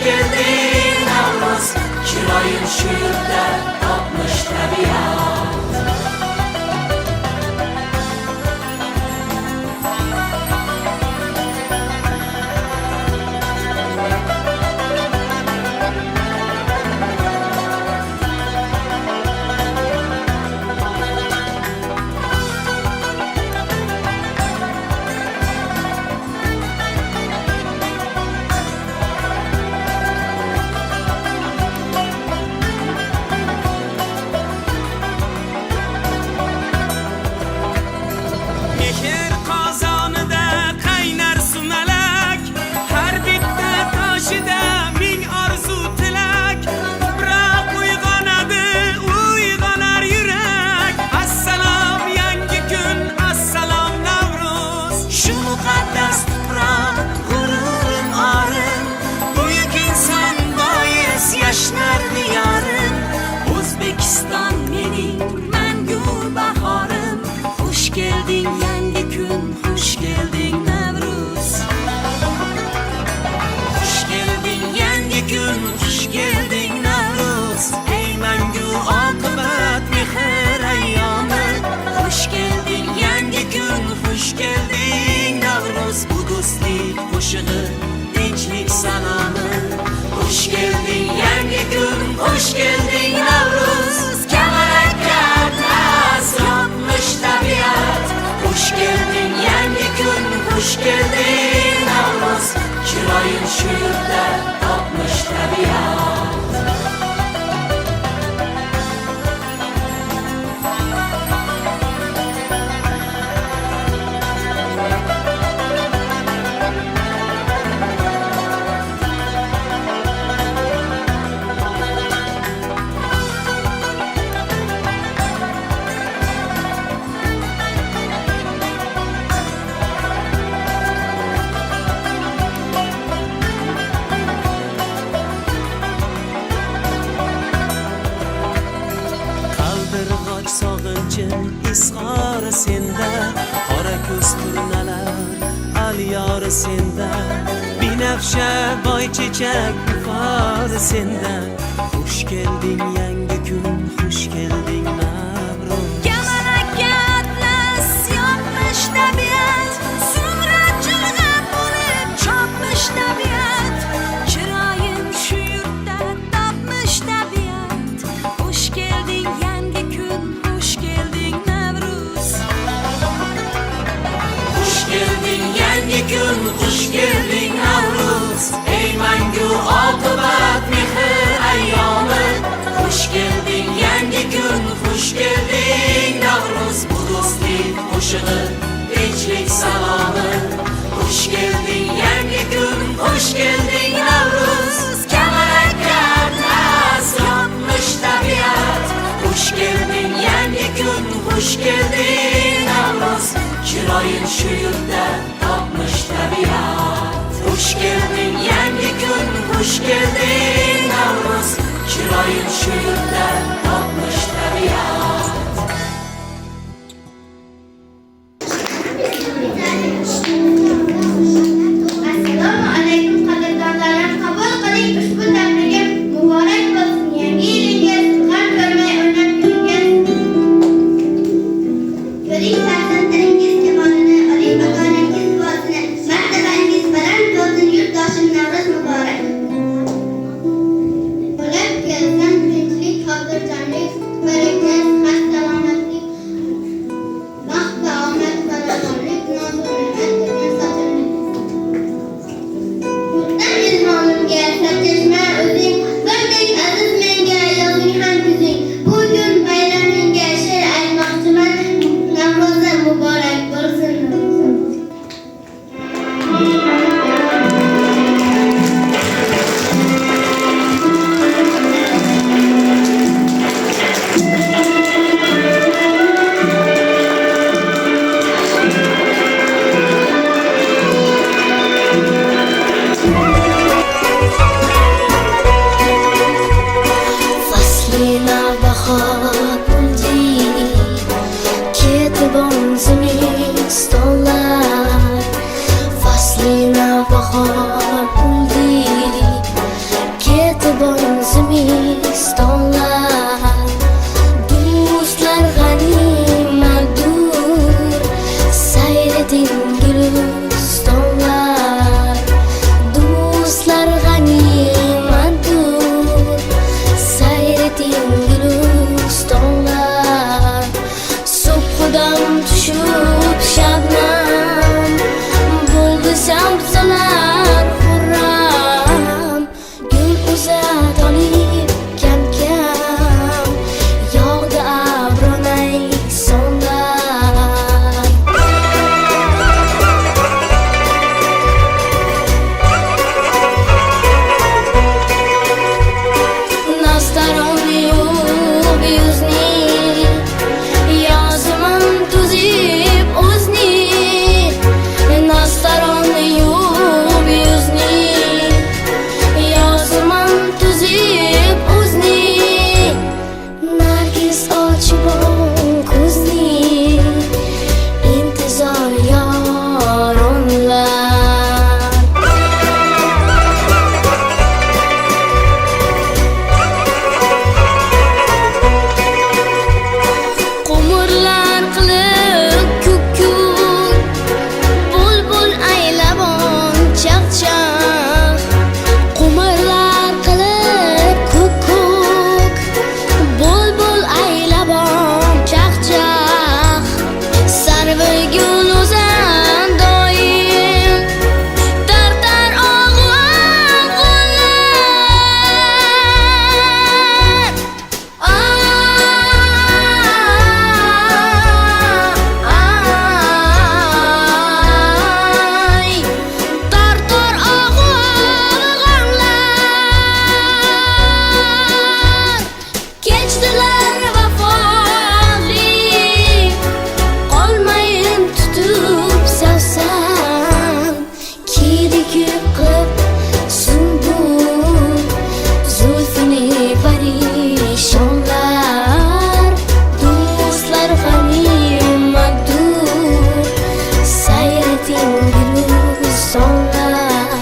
geldin Navruz, chiroying shu yurtda topmish tabiat. O'zbekiston mening mangu bahorim, xush kelding yangi kun, xush kelding Navruz. Xush kelding yangi kun, xush kelding Navruz. Ey mangu oqibat mehr ayyomi, xush kelding yangi kun, xush kelding Navruz. Bu do'stlik qo'shig'i, tinchlik salami. Xush kelding yangi kun, xush kelding Navruz. Kamalakka atlas yopmish tabiat. Xush kelding yangi kun, xush kelding Navruz. Chiroying shu yurtda topmish tabiat. Izhori senda, qora ko'z turnalar alyor senda, binafsha boy chechak bufori senda. Xush kelding yangi kun, xush kelding Navruz. Kamalakka atlas yopmish tabiat, surat chulg'ab bo'lib chopmish tabiat. Chiroying shu yurtda topmish tabiat. Xush kelding yangi kun, xush kelding Navruz. Xush kelding yangi kun, xush kelding Navruz. Ey mangu oqibat mehr ayyomi, xush kelding yangi kun, xush kelding Navruz. Bu do'stlik qo'shig'i, tinchlik salomi. Xush kelding yangi kun, xush kelding Navruz. Kamalakka atlas yopmish tabiat. Xush kelding yangi kun, xush kelding Navruz. Chiroying shu yurtda topmish tabiat. Xush kelding yangi kun, xush kelding Navruz. Chiroying shu yurtda topmish tabiat. Assalomu alaykum qadrdonlarim, qabul qiling ushbu tabrikim muborak bo'lsin. Yangi yilingiz g'am ko'rmay o'ynab yuringiz. Ko'ring farzandlaringiz jamolini, oling ota-onangiz duosini, martabangiz baland bo'lsin. Yurtdoshim Navruz muborak. Bo'lib kelsin tinchlik, xotirjamlik, baraka, sihat, salomatlik, baxt, omad, farovonlik, noz-ne'mat degan sochildi. Yurtdan ilhomimga sarchashma o'zing, birdek aziz menga yozing ham kuzing. Bu kun bayramingga she'r aytmoqchiman, Navro'za muborak bo'lsin. dam tushib shabnam bo'ldi sabzalar xurram gul uzat olib kam kam yog'di abronay sonlar nastaroni yo'q yuzni yozaman tuzib o'zni nastaroni yo'q yuzni yozaman tuzib o'zni nargiz ochib ko'zni intizor yoronlar Qumurlar qilib kuk-kuk bulbul aylabon chaq-chaq Qumurlar qilib kuk-kuk bulbul aylabon chaq-chaq Sarvi gul o'zan doim tartar og'uan qo'llar ay tartar og'uanlar kechdilar vafoli qolmayin tutib sevsam kiydik qilib sumbul zulfini parishonlar do'stlar g'amim magdur sayrating gulsonlar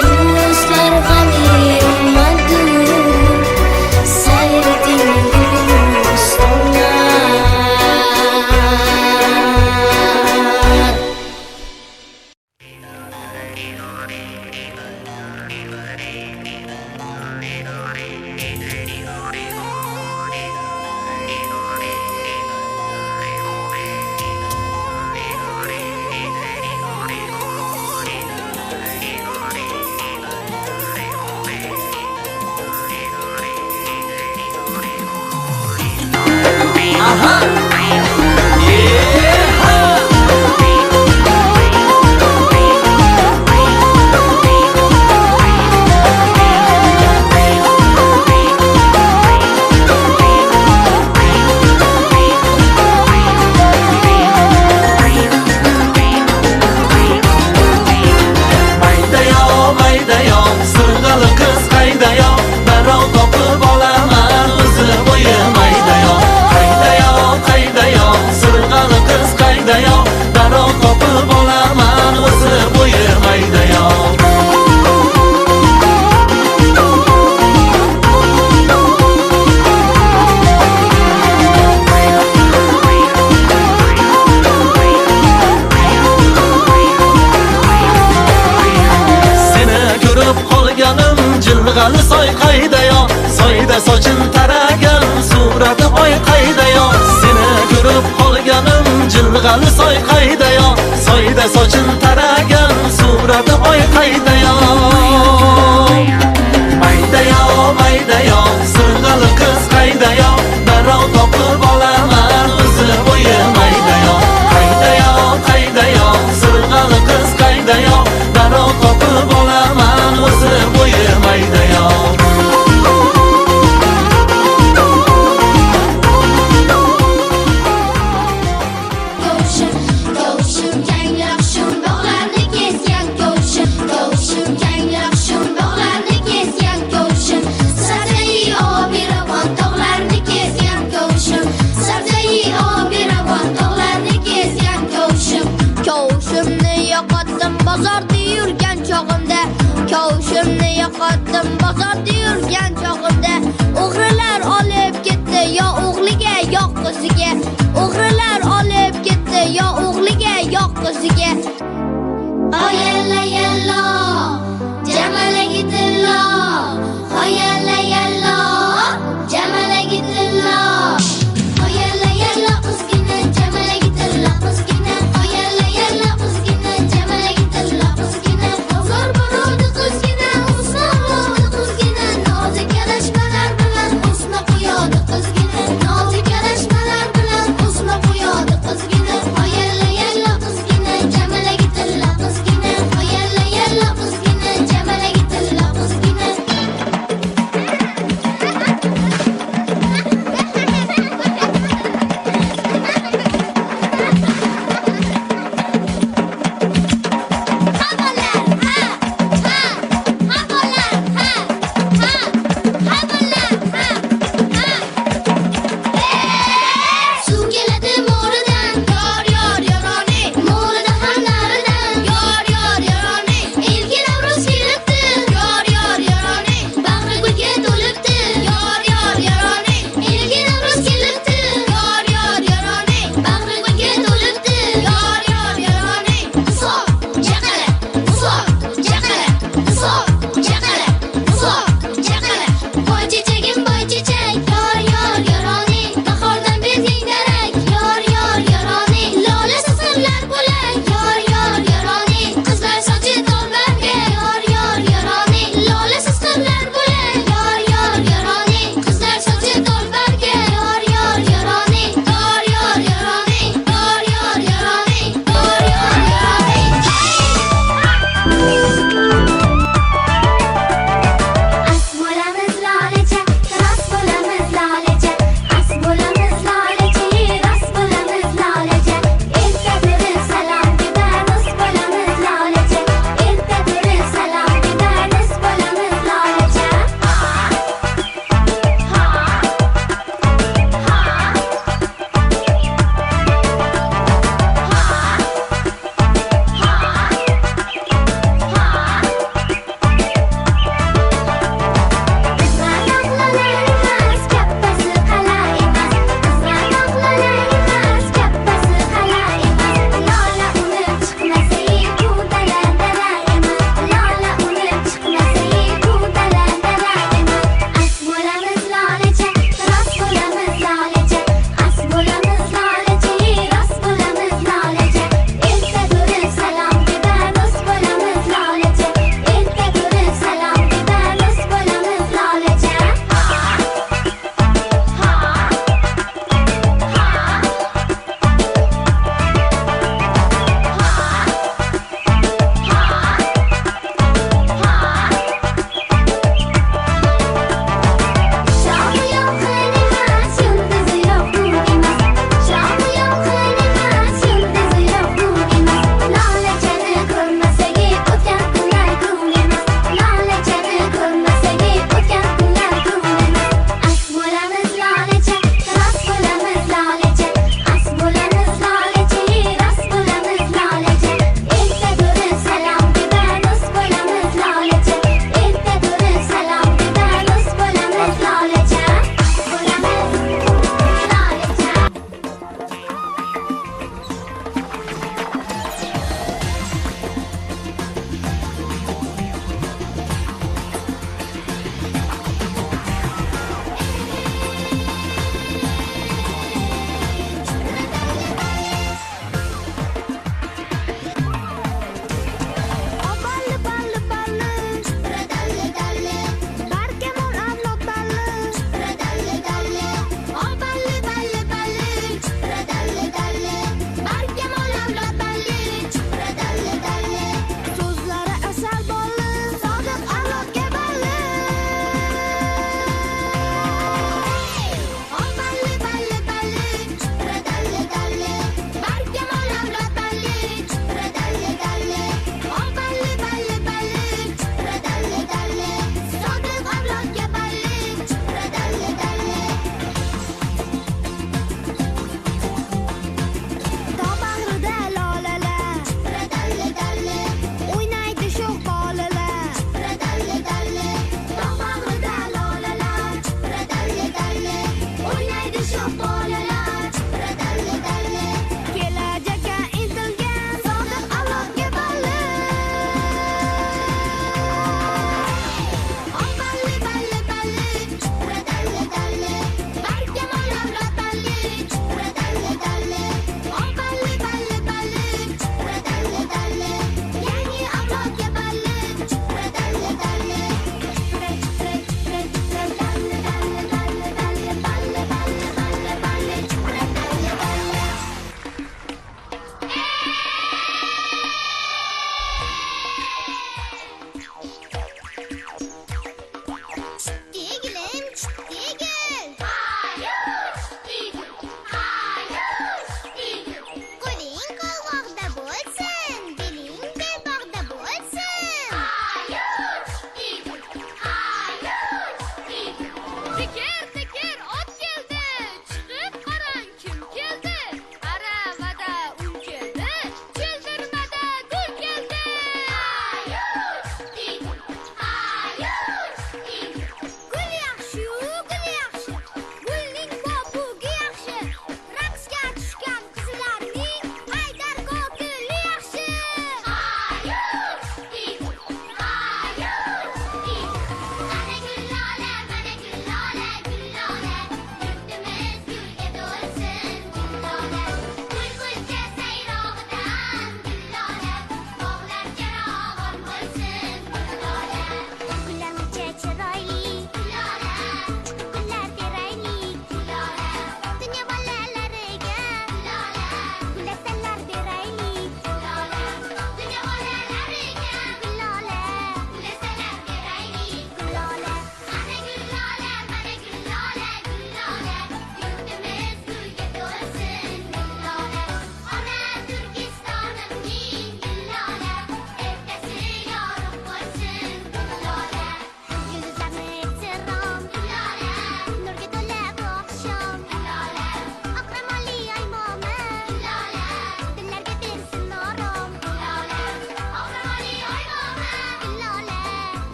do'stlar g'amim magdur sayrating gulsonlar Maydayo, sirg'ali qiz qaydayo, darrov topib olaman o'zi bo'yi maydayo, sirg'ali qiz qaydayo, darrov topib olaman o'zi bo'yi maydayo. Seni ko'rib qolganim jilg'ali soy qaydayo, soyda sochim taragan surati oy qaydayo. Seni ko'rib qolganim jilg'ali soy qaydayo, soyda sochim taragan surati oy qaydayo. Maydayo, sirg'ali qiz qaydayo, darrov topib olaman o'zi bo'yi maydayo, sirg'ali qiz qaydayo, darrov topib olaman o'zi bo'yi maydayo. Kavshim yangroq shum bog'larni kesgan kavshim yangroq shum bog'larni kesgan kavshim sardayi obiravon tog'larni kesgan kavshim sardayi obiravon tog'larni kesgan kavshim kavshimni yo'qotdim bozorda yurgan chog'imda kavshimni yo'qotdim bozorda yurgan chog'imda o'g'rilar olib ketdi yo o'g'liga yo qiziga o'g'rilar olib ketdi yo o'g'liga yo qiziga oyalla yallo jamala gitillo oyalla yallo jamala gitillo oyalla yallo qizgina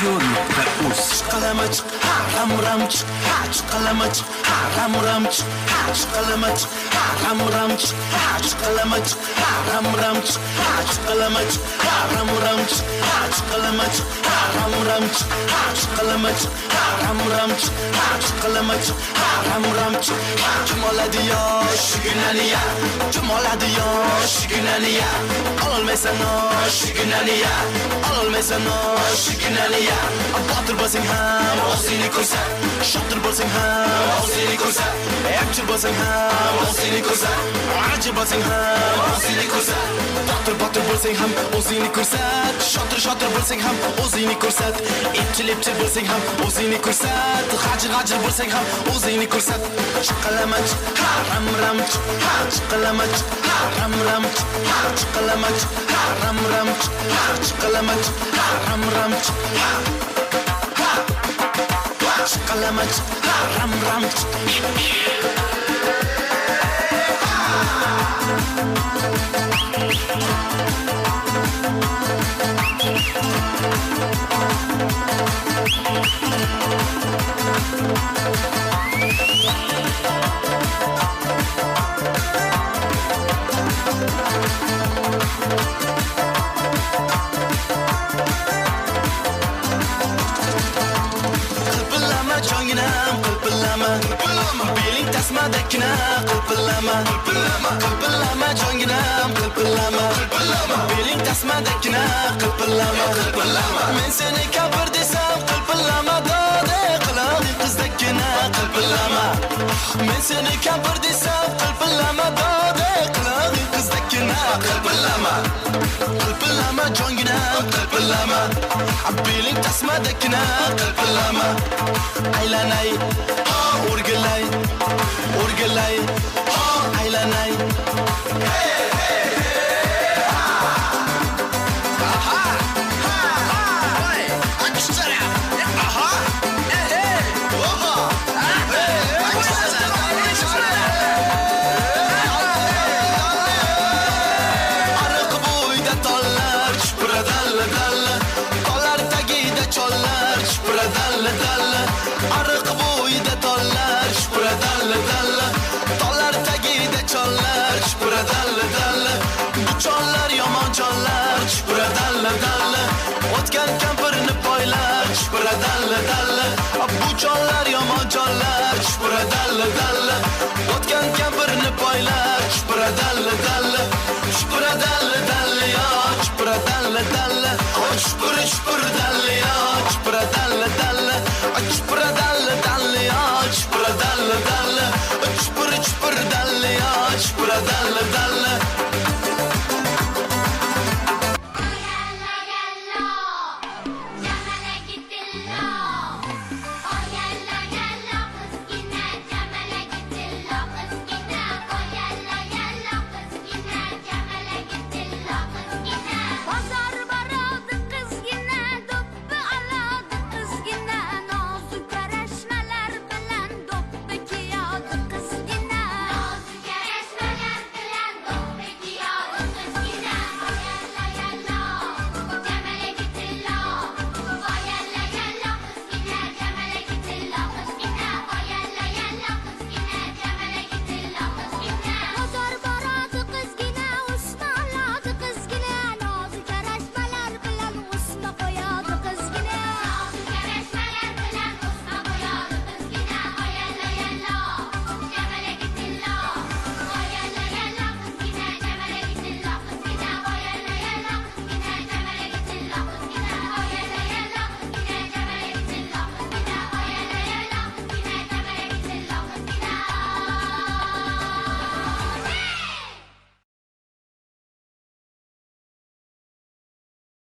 radio.uz. Chiqalama chiq, ha ram ram chiq, ha chiqalama chiq, ha ram ram chiq, ha chiqalama chiq, ha ram ram chiq, ha chiqalama chiq, ha ram ram chiq, ha chiqalama chiq, ha ram ram chiq, ha chiqalama chiq, ha ram ram chiq, ha chiqalama chiq, ha ram ram chiq, ha chiqalama chiq, ha ram ram chiq. Kim oladi yo shugunani ya, kim oladi yo shugunani ya, ololmaysan o shugunani ya, ololmaysan o shugunani ya. Botir bo'lsang ham o'zingni ko'rsat, shotir bo'lsang ham o'zingni ko'rsat, yakchil bo'lsang ham o'zingni ko'rsat, ajib bo'lsang ham o'zingni ko'rsat. Botir bo'lsang ham o'zingni ko'rsat, shotir bo'lsang ham o'zingni ko'rsat, epchil bo'lsang ham o'zingni ko'rsat, g'ajir bo'lsang ham o'zingni ko'rsat. Chiqalama chiq, ha ram ram chiq, ha chiqalama chiq, ha ram ram chiq, ha chiqalama chiq, ha ram ram chiq, ha chiqalama chiq, ha ram ram chiq, ha chiqalama chiq, ha ram ram chiq. Qilpillama jonginam, qilpillama, beling tasmadagina qilpillama, qilpillama jonginam, qilpillama, beling tasmadagina qilpillama. Men seni kabir desam qilpillama, dode qilaring qizdagina qilpillama. Men seni kabir desam qilpillama, dode qilaring qizdagina qilpillama. Qilpillama jonginam, qilpillama, beling tasmadagina qilpillama. Aylanay, o'rgilay, o'rgilay, aylanay. Ariq bo'yida tollar chupuradalla dalla, tollar tagida chollar chupuradalla dalla. Ariq bo'yida tollar chupuradalla dalla, tollar tagida chollar chupuradalla dalla. Bu chollar yomon chollar chupuradalla dalla, o'tgan kampirni poylar chupuradalla dalla. Bu chollar yomon chollar chupuradalla dalla.